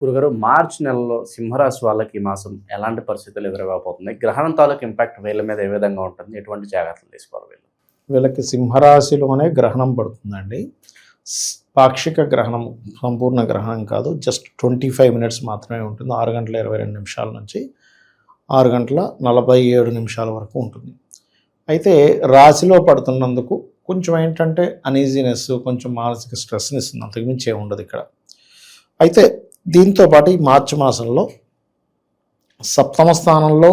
గురుగారు, మార్చ్ నెలలో సింహరాశి వాళ్ళకి ఈ మాసం ఎలాంటి పరిస్థితులు ఎదురవ్వబోతున్నాయి? గ్రహణం తాలూకు ఇంపాక్ట్ వీళ్ళ మీద ఏ విధంగా ఉంటుంది? ఎటువంటి జాగ్రత్తలు తీసుకోవాలి వీళ్ళు? వీళ్ళకి సింహరాశిలోనే గ్రహణం పడుతుందండి. పాక్షిక గ్రహణం, సంపూర్ణ గ్రహణం కాదు. జస్ట్ 25 మినిట్స్ మాత్రమే ఉంటుంది. 6 గంటల 22 నిమిషాల నుంచి 6 గంటల 47 నిమిషాల వరకు ఉంటుంది. అయితే రాశిలో పడుతున్నందుకు కొంచెం ఏంటంటే అనీజీనెస్, కొంచెం మానసిక స్ట్రెస్ని ఇస్తుంది. అంతకుమించి ఏమి ఉండదు ఇక్కడ. అయితే దీంతోపాటు ఈ మార్చి మాసంలో సప్తమ స్థానంలో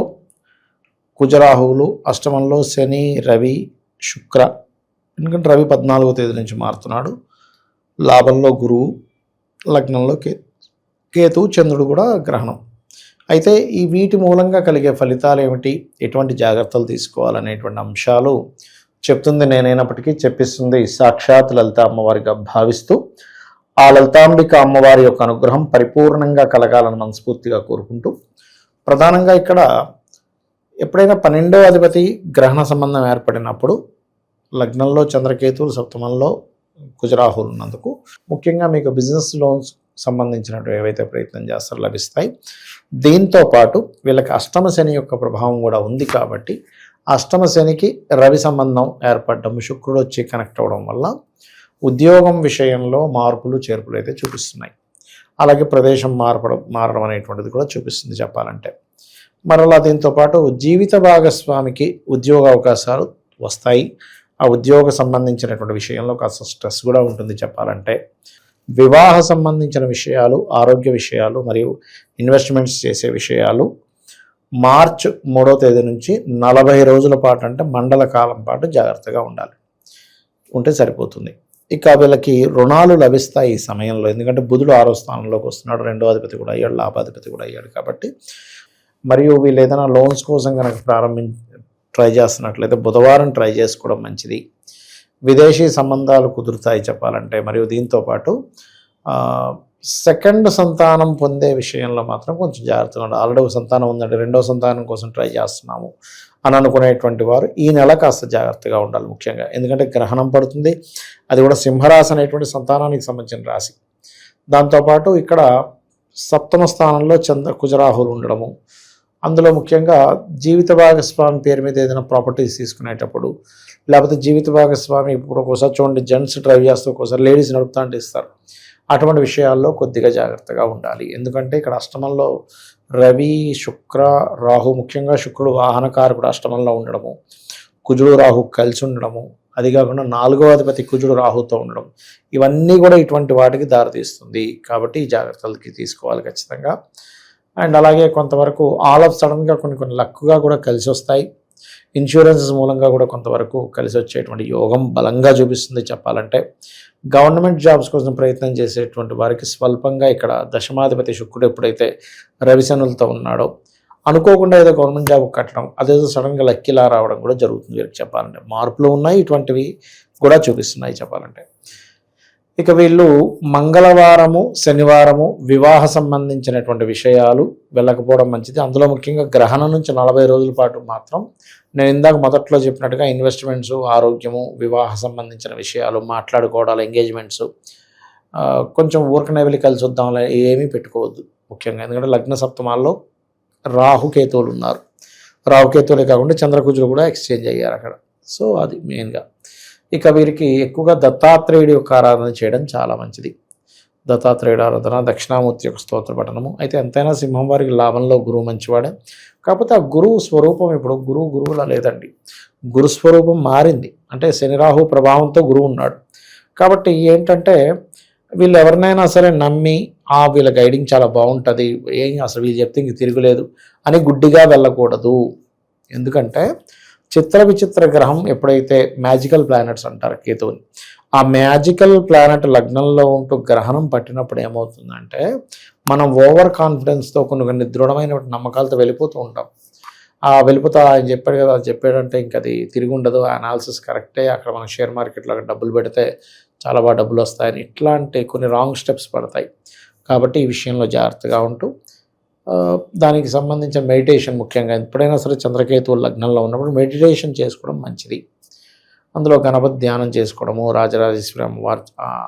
కుజరాహువులు, అష్టమంలో శని, రవి, శుక్ర. ఎందుకంటే రవి 14వ తేదీ నుంచి మారుతున్నాడు. లాభంలో గురువు, లగ్నంలో కేతువు, చంద్రుడు కూడా గ్రహణం. అయితే ఈ వీటి మూలంగా కలిగే ఫలితాలు ఏమిటి, ఎటువంటి జాగ్రత్తలు తీసుకోవాలనేటువంటి అంశాలు చెప్తుంది నేనైనప్పటికీ చెప్పిస్తుంది సాక్షాత్ లలిత అమ్మవారిగా భావిస్తూ, ఆ లలితాంబిక అమ్మవారి యొక్క అనుగ్రహం పరిపూర్ణంగా కలగాలని మనస్ఫూర్తిగా కోరుకుంటూ, ప్రధానంగా ఇక్కడ ఎప్పుడైనా 12వ అధిపతి గ్రహణ సంబంధం ఏర్పడినప్పుడు లగ్నంలో చంద్రకేతువులు, సప్తమంలో కుజరాహులు ఉన్నందుకు ముఖ్యంగా మీకు బిజినెస్ లోన్స్ సంబంధించినట్టు ఏవైతే ప్రయత్నం చేస్తారో లభిస్తాయి. దీంతో పాటు వీళ్ళకి అష్టమ శని యొక్క ప్రభావం కూడా ఉంది కాబట్టి అష్టమ శనికి రవి సంబంధం ఏర్పడడం, శుక్రుడు వచ్చి కనెక్ట్ అవ్వడం వల్ల ఉద్యోగం విషయంలో మార్పులు చేర్పులు అయితే చూపిస్తున్నాయి. అలాగే ప్రదేశం మారడం అనేటువంటిది కూడా చూపిస్తుంది చెప్పాలంటే. మరలా దీంతోపాటు జీవిత భాగస్వామికి ఉద్యోగ అవకాశాలు వస్తాయి. ఆ ఉద్యోగ సంబంధించినటువంటి విషయంలో కాస్త స్ట్రెస్ కూడా ఉంటుంది చెప్పాలంటే. వివాహ సంబంధించిన విషయాలు, ఆరోగ్య విషయాలు మరియు ఇన్వెస్ట్మెంట్స్ చేసే విషయాలు మార్చ్ 3వ తేదీ నుంచి 40 రోజుల పాటు, అంటే మండల కాలం పాటు జాగ్రత్తగా ఉంటే సరిపోతుంది. ఇక వీళ్ళకి రుణాలు లభిస్తాయి ఈ సమయంలో. ఎందుకంటే బుధుడు 6వ స్థానంలోకి వస్తున్నాడు, 2వ అధిపతి కూడా అయ్యాడు, లాభాధిపతి కూడా అయ్యాడు కాబట్టి. మరియు వీళ్ళు ఏదైనా లోన్స్ కోసం కనుక ట్రై చేస్తున్నట్లయితే బుధవారం ట్రై చేసుకోవడం మంచిది. విదేశీ సంబంధాలు కుదురుతాయి చెప్పాలంటే. మరియు దీంతోపాటు సెకండ్ సంతానం పొందే విషయంలో మాత్రం కొంచెం జాగ్రత్తగా ఉండాలి. ఆల్రెడీ ఒక సంతానం ఉందంటే 2వ సంతానం కోసం ట్రై చేస్తున్నాము అని అనుకునేటువంటి వారు ఈ నెల కాస్త జాగ్రత్తగా ఉండాలి ముఖ్యంగా. ఎందుకంటే గ్రహణం పడుతుంది, అది కూడా సింహరాశి అనేటువంటి సంతానానికి సంబంధించిన రాశి. దాంతోపాటు ఇక్కడ సప్తమ స్థానంలో కుజరాహులు ఉండడము, అందులో ముఖ్యంగా జీవిత భాగస్వామి పేరు మీద ఏదైనా ప్రాపర్టీస్ తీసుకునేటప్పుడు, లేకపోతే జీవిత భాగస్వామి ఇప్పుడు ఒక్కోసారి చూడండి జెంట్స్ డ్రైవ్ చేస్తూ ఒక్కోసారి లేడీస్ నడుపుతా అంటే ఇస్తారు. అటువంటి విషయాల్లో కొద్దిగా జాగ్రత్తగా ఉండాలి. ఎందుకంటే ఇక్కడ అష్టమంలో రవి, శుక్ర, రాహు, ముఖ్యంగా శుక్రుడు వాహనకారకుడు అష్టమంలో ఉండడము, కుజుడు రాహు కలిసి ఉండడము, అది కాకుండా 4వ అధిపతి కుజుడు రాహుతో ఉండడం, ఇవన్నీ కూడా ఇటువంటి వాటికి దారితీస్తుంది. కాబట్టి ఈ జాగ్రత్తలకి తీసుకోవాలి ఖచ్చితంగా. అండ్ అలాగే కొంతవరకు ఆల్ ఆఫ్ సడన్గా కొన్ని లక్కుగా కూడా కలిసి వస్తాయి. ఇన్సూరెన్సెస్ మూలంగా కూడా కొంతవరకు కలిసి వచ్చేటువంటి యోగం బలంగా చూపిస్తుంది చెప్పాలంటే. గవర్నమెంట్ జాబ్స్ కోసం ప్రయత్నం చేసేటువంటి వారికి స్వల్పంగా ఇక్కడ దశమాధిపతి శుక్రుడు ఎప్పుడైతే రవిశనులతో ఉన్నాడో అనుకోకుండా ఏదో గవర్నమెంట్ జాబ్ కట్టడం, అదేదో సడన్గా లక్కీలా రావడం కూడా జరుగుతుంది వీరికి చెప్పాలంటే. మార్పులు ఉన్నాయి, ఇటువంటివి కూడా చూపిస్తున్నాయి చెప్పాలంటే. ఇక వీళ్ళు మంగళవారము, శనివారము వివాహ సంబంధించినటువంటి విషయాలు వెళ్ళకపోవడం మంచిది. అందులో ముఖ్యంగా గ్రహణం నుంచి 40 రోజుల పాటు మాత్రం నేను ఇందాక మొదట్లో చెప్పినట్టుగా ఇన్వెస్ట్మెంట్స్, ఆరోగ్యము, వివాహ సంబంధించిన విషయాలు, మాట్లాడుకోవడాలు, ఎంగేజ్మెంట్స్, కొంచెం ఊరకనే వెళ్ళి కలిసి వద్దాం ఏమీ పెట్టుకోవద్దు ముఖ్యంగా. ఎందుకంటే లగ్న సప్తమాల్లో రాహుకేతువులు ఉన్నారు. రాహుకేతువులే కాకుండా చంద్రకుజులు కూడా ఎక్స్చేంజ్ అయ్యారు అక్కడ. సో అది మెయిన్గా. ఇక వీరికి ఎక్కువగా దత్తాత్రేయుడి యొక్క ఆరాధన చేయడం చాలా మంచిది. దత్తాత్రేయుడు ఆరాధన, దక్షిణామూర్తి యొక్క స్తోత్ర పఠనము. అయితే ఎంతైనా సింహం వారికి లాభంలో గురువు మంచివాడే. కాకపోతే ఆ గురువు స్వరూపం ఇప్పుడు గురువులా లేదండి. గురు స్వరూపం మారింది. అంటే శని రాహు ప్రభావంతో గురువు ఉన్నాడు. కాబట్టి ఏంటంటే వీళ్ళు ఎవరినైనా సరే నమ్మి వీళ్ళ గైడింగ్ చాలా బాగుంటుంది, ఏం అసలు వీళ్ళు చెప్తే ఇంక తిరుగులేదు అని గుడ్డిగా వెళ్ళకూడదు. ఎందుకంటే చిత్ర విచిత్ర గ్రహం ఎప్పుడైతే మ్యాజికల్ ప్లానెట్స్ అంటారు కేతువుని, ఆ మ్యాజికల్ ప్లానెట్ లగ్నంలో ఉంటూ గ్రహణం పట్టినప్పుడు ఏమవుతుందంటే మనం ఓవర్ కాన్ఫిడెన్స్తో కొన్ని దృఢమైన నమ్మకాలతో వెళ్ళిపోతూ ఉంటాం. వెళ్ళిపోతా ఆయన చెప్పాడు కదా, అది చెప్పాడంటే ఇంక అది తిరిగి ఉండదు, అనాలిసిస్ కరెక్టే, అక్కడ మనం షేర్ మార్కెట్లో డబ్బులు పెడితే చాలా బాగా డబ్బులు వస్తాయని ఇట్లాంటి కొన్ని రాంగ్ స్టెప్స్ పడతాయి. కాబట్టి ఈ విషయంలో జాగ్రత్తగా ఉంటూ దానికి సంబంధించిన మెడిటేషన్ ముఖ్యంగా ఎప్పుడైనా సరే చంద్రకేతువు లగ్నంలో ఉన్నప్పుడు మెడిటేషన్ చేసుకోవడం మంచిది. అందులో గణపతి ధ్యానం చేసుకోవడము, రాజరాజేశ్వరి అమ్మవారి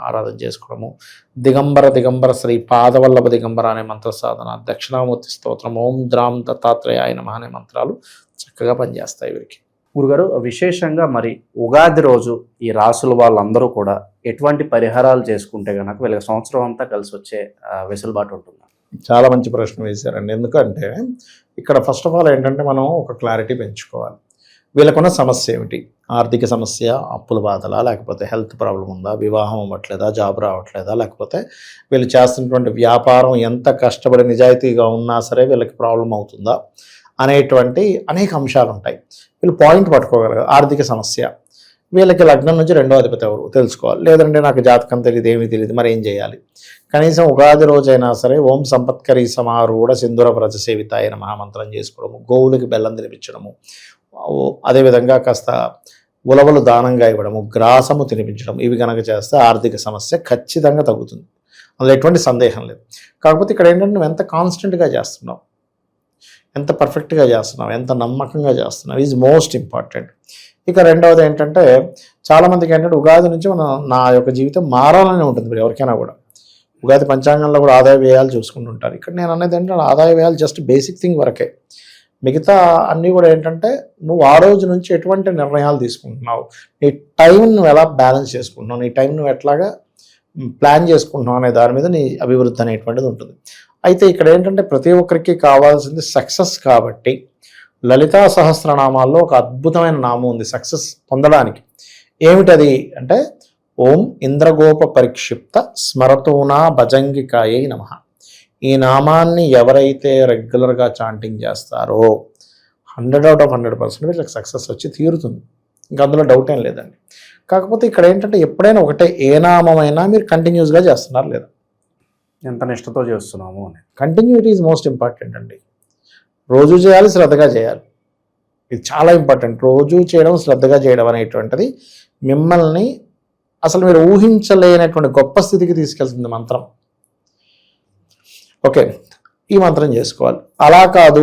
ఆరాధన చేసుకోవడము, దిగంబర శ్రీ పాదవల్లభ దిగంబర అనే మంత్ర సాధన, దక్షిణామూర్తి స్తోత్రం, ఓం ద్రాం దత్తాత్రేయాయ నమః అనే మంత్రాలు చక్కగా పనిచేస్తాయి వీరికి. గురుగారు, విశేషంగా మరి ఉగాది రోజు ఈ రాసుల వాళ్ళందరూ కూడా ఎటువంటి పరిహారాలు చేసుకుంటే కనుక వీళ్ళకి సంవత్సరం అంతా కలిసి వచ్చే వెసులుబాటు ఉంటుంది? చాలా మంచి ప్రశ్న వేశారండి. ఎందుకంటే ఇక్కడ ఫస్ట్ ఆఫ్ ఆల్ ఏంటంటే మనం ఒక క్లారిటీ పెంచుకోవాలి. వీళ్ళకున్న సమస్య ఏమిటి? ఆర్థిక సమస్య, అప్పుల బాధలా, లేకపోతే హెల్త్ ప్రాబ్లం ఉందా, వివాహం అవ్వట్లేదా, జాబ్ రావట్లేదా, లేకపోతే వీళ్ళు చేస్తున్నటువంటి వ్యాపారం ఎంత కష్టపడి నిజాయితీగా ఉన్నా సరే వీళ్ళకి ప్రాబ్లం అవుతుందా అనేటువంటి అనేక అంశాలు ఉంటాయి. వీళ్ళు పాయింట్ పట్టుకోగలరు. ఆర్థిక సమస్య, వీళ్ళకి లగ్నం నుంచి రెండో అధిపతి ఎవరు తెలుసుకోవాలి. లేదంటే నాకు జాతకం తెలియదు, ఏమీ తెలియదు, మరి ఏం చేయాలి? కనీసం ఉగాది రోజైనా సరే ఓం సంపత్కరీ సమారూఢ సింధుర వ్రజ సేవితాయ నమః మంత్రం చేసుకోవడము, గోవులకి బెల్లం తినిపించడము, అదేవిధంగా కాస్త ఉలవలు దానంగా ఇవ్వడము, గ్రాసము తినిపించడం, ఇవి కనుక చేస్తే ఆర్థిక సమస్య ఖచ్చితంగా తగ్గుతుంది. అందులో ఎటువంటి సందేహం లేదు. కాకపోతే ఇక్కడ ఏంటంటే నువ్వు ఎంత కాన్స్టెంట్గా చేస్తున్నావు, ఎంత పర్ఫెక్ట్గా చేస్తున్నావు, ఎంత నమ్మకంగా చేస్తున్నావు ఈజ్ మోస్ట్ ఇంపార్టెంట్. ఇక రెండవది ఏంటంటే చాలామందికి ఏంటంటే ఉగాది నుంచి నా యొక్క జీవితం మారాలని ఉంటుంది. మీరు ఎవరికైనా కూడా ఉగాది పంచాంగంలో కూడా ఆదాయ వ్యయాలు చూసుకుంటుంటారు. ఇక్కడ నేను అనేది ఏంటంటే ఆదాయ వ్యయాలు జస్ట్ బేసిక్ థింగ్ వరకే. మిగతా అన్నీ కూడా ఏంటంటే నువ్వు ఆ రోజు నుంచి ఎటువంటి నిర్ణయాలు తీసుకుంటున్నావు, నీ టైం నువ్వు ఎలా బ్యాలెన్స్ చేసుకుంటున్నావు, నీ టైం నువ్వు ఎట్లాగా ప్లాన్ చేసుకుంటున్నావు అనే దాని మీద నీ అభివృద్ధి అనేటువంటిది ఉంటుంది. అయితే ఇక్కడ ఏంటంటే ప్రతి ఒక్కరికి కావాల్సింది సక్సెస్. కాబట్టి లలితా సహస్రనామాల్లో ఒక అద్భుతమైన నామం ఉంది సక్సెస్ పొందడానికి. ఏమిటది అంటే ఓం ఇంద్రగోప పరిక్షిప్త స్మరతోనా భజంగికాయై నమః. ఈ నామాన్ని ఎవరైతే రెగ్యులర్గా చాంటింగ్ చేస్తారో 100/100% వీళ్ళకి సక్సెస్ వచ్చి తీరుతుంది. ఇంకా అందులో డౌట్ ఏం లేదండి. కాకపోతే ఇక్కడ ఏంటంటే ఎప్పుడైనా ఒకటే ఏ నామమైనా మీరు కంటిన్యూస్గా చేస్తున్నారు లేదా, ఎంత నిష్టతో చేస్తున్నాము అని. కంటిన్యూటీ ఈజ్ మోస్ట్ ఇంపార్టెంట్ అండి. రోజు చేయాలి, శ్రద్ధగా చేయాలి. ఇది చాలా ఇంపార్టెంట్. రోజు చేయడం, శ్రద్ధగా చేయడం అనేటువంటిది మిమ్మల్ని అసలు మీరు ఊహించలేనటువంటి గొప్ప స్థితికి తీసుకెళ్తుంది మంత్రం. ఓకే, ఈ మంత్రం చేసుకోవాలి. అలా కాదు,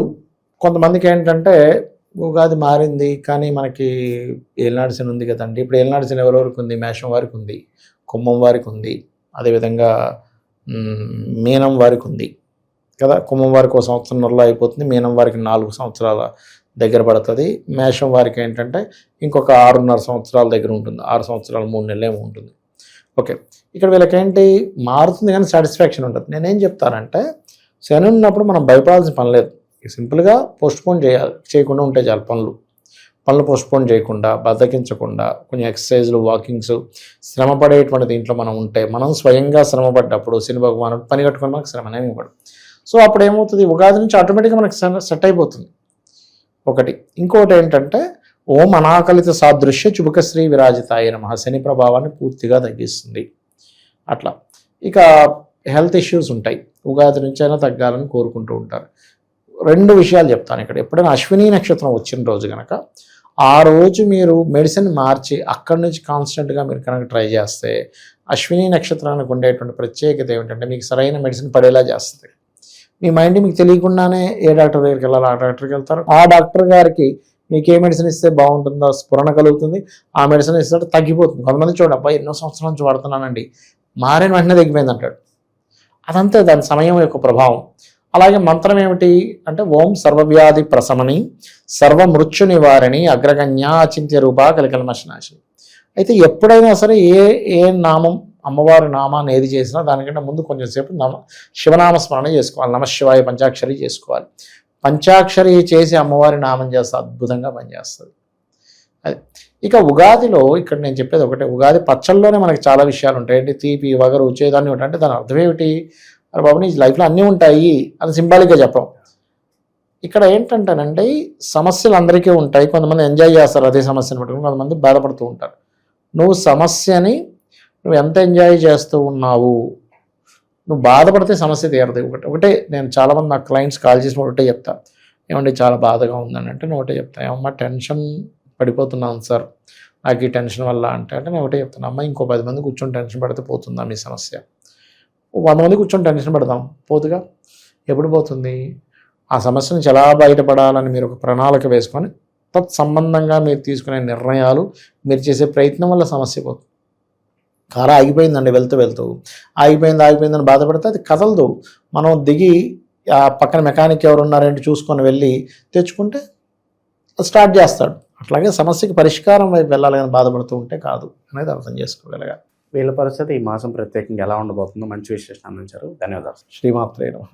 కొంతమందికి ఏంటంటే ఉగాది మారింది కానీ మనకి ఏలినాడు శని ఉంది కదండి. ఇప్పుడు ఏలినాడు శని ఎవరెవరికి ఉంది? మేషం వారికి ఉంది, కుంభం వారికి ఉంది, అదేవిధంగా మీనం వారికి ఉంది కదా. కుంభం వారికి 1 సంవత్సరంలో అయిపోతుంది, మీనం వారికి 4 సంవత్సరాల దగ్గర పడుతుంది, మేషం వారికి ఏంటంటే ఇంకొక 6.5 సంవత్సరాల దగ్గర ఉంటుంది, 6 సంవత్సరాలు 3 నెలలేమో ఉంటుంది. ఓకే, ఇక్కడ వీళ్ళకేంటి మారుతుంది కానీ సాటిస్ఫాక్షన్ ఉంటుంది. నేనేం చెప్తానంటే శని ఉన్నప్పుడు మనం భయపడాల్సిన పని లేదు. సింపుల్గా పోస్ట్పోన్ చేయకుండా ఉంటే చాలు. పనులు పోస్ట్పోన్ చేయకుండా, బద్దకించకుండా, కొంచెం ఎక్సర్సైజ్లు, వాకింగ్స్, శ్రమ పడేటువంటి దీంట్లో మనం ఉంటే, మనం స్వయంగా శ్రమ పడ్డప్పుడు శని భగవానుడు పని కట్టుకొని మనకు శ్రమనేమి ఇవ్వడు. సో అప్పుడు ఏమవుతుంది, ఉగాది నుంచి ఆటోమేటిక్గా మనకి సెట్ అయిపోతుంది ఒకటి. ఇంకోటి ఏంటంటే ఓం అనాకలిత సాదృశ్య చుబకశ్రీ విరాజితాయ నమః శని ప్రభావాన్ని పూర్తిగా తగ్గిస్తుంది. అట్లా ఇక హెల్త్ ఇష్యూస్ ఉంటాయి, ఉగాది నుంచి అయినా తగ్గాలని కోరుకుంటూ ఉంటారు. 2 విషయాలు చెప్తాను ఇక్కడ. ఎప్పుడైనా అశ్విని నక్షత్రం వచ్చిన రోజు కనుక ఆ రోజు మీరు మెడిసిన్ మార్చి అక్కడి నుంచి కాన్స్టెంట్గా మీరు కనుక ట్రై చేస్తే అశ్విని నక్షత్రానికి ఉండేటువంటి ప్రత్యేకత ఏమిటంటే మీకు సరైన మెడిసిన్ పడేలా చేస్తుంది. మీ మైండ్ మీకు తెలియకుండానే ఏ డాక్టర్ దగ్గరికి వెళ్ళాలి ఆ డాక్టర్కి వెళ్తారు. ఆ డాక్టర్ గారికి మీకు ఏ మెడిసిన్ ఇస్తే బాగుంటుందో స్ఫురణ కలుగుతుంది, ఆ మెడిసిన్ ఇస్తే తగ్గిపోతుంది. కొంతమంది చూడండి, అబ్బాయి ఎన్నో సంవత్సరాల నుంచి వాడుతున్నానండి, మారిన వెంటనే తగ్గిపోయింది అంటాడు. అదంతే దాని సమయం యొక్క ప్రభావం. అలాగే మంత్రం ఏమిటి అంటే ఓం సర్వవ్యాధి ప్రశమని సర్వమృత్యు నివారణి అగ్రగణ్యా అచింత్య రూపా కలికల్మశనాశిని. అయితే ఎప్పుడైనా సరే ఏ నామం అమ్మవారి నామాన్ని ఏది చేసినా దానికంటే ముందు కొంచెం సేపు శివనామ స్మరణ చేసుకోవాలి. నమశివాయ పంచాక్షరి చేసుకోవాలి. పంచాక్షరి చేసి అమ్మవారి నామం చేస్తే అద్భుతంగా పనిచేస్తుంది. అది ఇక ఉగాదిలో ఇక్కడ నేను చెప్పేది ఒకటే, ఉగాది పచ్చళ్ళలోనే మనకి చాలా విషయాలు ఉంటాయి. అంటే తీపి, వగరు, వచ్చేదాన్ని అంటే దాని అర్థం ఏమిటి? అరే బాబు నీ లైఫ్లో అన్నీ ఉంటాయి అని సింబాలిక్గా చెప్పడం. ఇక్కడ ఏంటంటేనండి సమస్యలు అందరికీ ఉంటాయి. కొంతమంది ఎంజాయ్ చేస్తారు అదే సమస్యను పట్టుకుని, కొంతమంది బాధపడుతూ ఉంటారు. నువ్వు సమస్యని నువ్వు ఎంత ఎంజాయ్ చేస్తూ ఉన్నావు, నువ్వు బాధపడితే సమస్య తీరదు. ఒకటే నేను చాలామంది నా క్లయింట్స్ కాల్ చేసిన ఒకటే చెప్తా, ఏమంటే చాలా బాధగా ఉందని అంటే నేను ఒకటే చెప్తాను, ఏమమ్మా టెన్షన్ పడిపోతున్నాను సార్ నాకు ఈ టెన్షన్ వల్ల అంటే నేను ఒకటే చెప్తాను, అమ్మ ఇంకో 10 మంది కూర్చొని టెన్షన్ పడితే పోతుందా మీ సమస్య? 100 మంది కూర్చొని టెన్షన్ పెడదాం, పోతుగా. ఎప్పుడు పోతుంది? ఆ సమస్య నుంచి ఎలా బయటపడాలని మీరు ఒక ప్రణాళిక వేసుకొని తత్సంబంధంగా మీరు తీసుకునే నిర్ణయాలు, మీరు చేసే ప్రయత్నం వల్ల సమస్య పోతుంది. కారు ఆగిపోయిందండి వెళ్తూ ఆగిపోయిందని బాధపడితే అది కదలదు. మనం దిగి ఆ పక్కన మెకానిక్ ఎవరు ఉన్నారంటే చూసుకొని వెళ్ళి తెచ్చుకుంటే స్టార్ట్ చేస్తాడు. అట్లాగే సమస్యకి పరిష్కారం వైపు వెళ్ళాలి కానీ బాధపడుతూ ఉంటే కాదు అనేది అర్థం చేసుకోగలగాలి. వీళ్ళ పరిస్థితి ఈ మాసం ప్రత్యేకంగా ఎలా ఉండబోతుందో మంచి విశ్లేషణ అందించారు. ధన్యవాదాలు. శ్రీమాత్రే నమః.